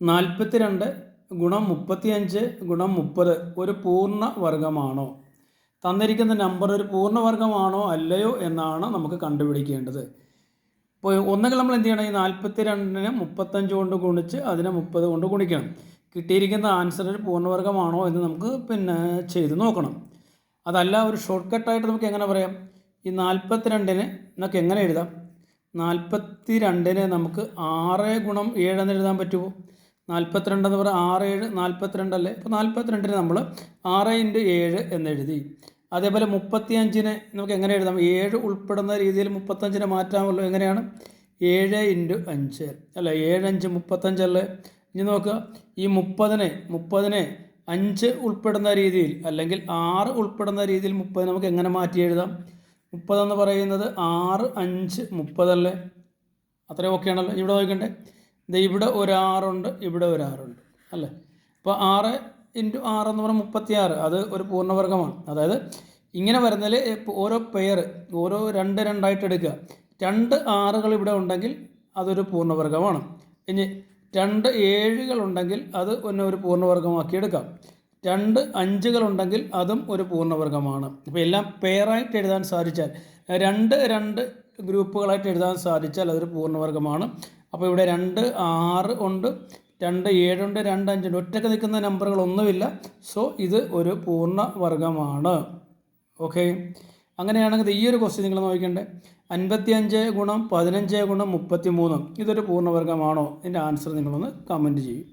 42 ഗുണം 35 ഗുണം 30 ഒരു പൂർണ്ണവർഗമാണോ? തന്നിരിക്കുന്ന നമ്പർ ഒരു പൂർണ്ണവർഗമാണോ അല്ലയോ എന്നാണ് നമുക്ക് കണ്ടുപിടിക്കേണ്ടത്. ഇപ്പോൾ ഒന്നുകിൽ നമ്മൾ എന്ത് ചെയ്യണം, ഈ 42നെ 35 കൊണ്ട് ഗുണിച്ച് അതിനെ 30 കൊണ്ട് ഗുണിക്കണം. കിട്ടിയിരിക്കുന്ന ആൻസർ ഒരു പൂർണ്ണവർഗമാണോ എന്ന് നമുക്ക് ചെയ്ത് നോക്കണം. അതല്ല ഒരു ഷോർട്ട് കട്ടായിട്ട് നമുക്ക് എങ്ങനെ പറയാം, ഈ 42നെ നമുക്ക് എങ്ങനെ എഴുതാം? 42നെ നമുക്ക് 6 ഗുണം 7 എന്ന് എഴുതാൻ പറ്റുമോ? 42 എന്ന് പറഞ്ഞാൽ 6 7 42 അല്ലേ? അപ്പോൾ 42നെ നമ്മൾ 6 × 7 എന്നെഴുതി. അതേപോലെ 35നെ നമുക്ക് എങ്ങനെ എഴുതാം? 7 ഉൾപ്പെടുന്ന രീതിയിൽ 35നെ മാറ്റാമല്ലോ. എങ്ങനെയാണ്? 7 × 5 അല്ലേ? 7 5 35 അല്ലേ? ഇനി നോക്കുക, ഈ 30നെ 5 ഉൾപ്പെടുന്ന രീതിയിൽ അല്ലെങ്കിൽ 6 ഉൾപ്പെടുന്ന രീതിയിൽ 30 നമുക്ക് എങ്ങനെ മാറ്റി എഴുതാം? 30 എന്ന് പറയുന്നത് 6 5 30 അല്ലേ? അത്രയും ഓക്കെ ആണല്ലോ. ഇവിടെ നോക്കണ്ടേ, ഇവിടെ ഒരു 6 ഉണ്ട്, ഇവിടെ ഒരു 6 ഉണ്ട് അല്ലേ? അപ്പോൾ 6 × 6 എന്ന് പറഞ്ഞാൽ 36. അത് ഒരു പൂർണ്ണവർഗമാണ്. അതായത് ഇങ്ങനെ വരുന്നതിൽ ഓരോ പെയർ ഓരോ 2 2ആയിട്ട് എടുക്കുക. 2 6കൾ ഇവിടെ ഉണ്ടെങ്കിൽ അതൊരു പൂർണ്ണവർഗമാണ്. ഇനി 2 7കൾ ഉണ്ടെങ്കിൽ അത് ഒരു പൂർണ്ണവർഗമാക്കി എടുക്കാം. 2 5കൾ ഉണ്ടെങ്കിൽ അതും ഒരു പൂർണ്ണവർഗമാണ്. അപ്പോൾ എല്ലാം പെയറായിട്ട് എഴുതാൻ സാധിച്ചാൽ, 2 2 ഗ്രൂപ്പുകളായിട്ട് എഴുതാൻ സാധിച്ചാൽ അതൊരു പൂർണ്ണവർഗമാണ്. അപ്പോൾ ഇവിടെ 2 6 ഉണ്ട്, 2 7 ഉണ്ട്, 2 5 ഉണ്ട്. ഒറ്റയ്ക്ക് നിൽക്കുന്ന നമ്പറുകളൊന്നുമില്ല. സോ ഇത് ഒരു പൂർണ്ണവർഗമാണ്. ഓക്കെ, അങ്ങനെയാണെങ്കിൽ ഈ ഒരു ക്വസ്റ്റ്യൻ നിങ്ങൾ നോക്കേണ്ടത് 55 ഗുണം 15 ഗുണം 33 ഇതൊരു പൂർണ്ണവർഗമാണോ? ഇതിൻ്റെ ആൻസർ നിങ്ങളൊന്ന് കമൻറ്റ് ചെയ്യും.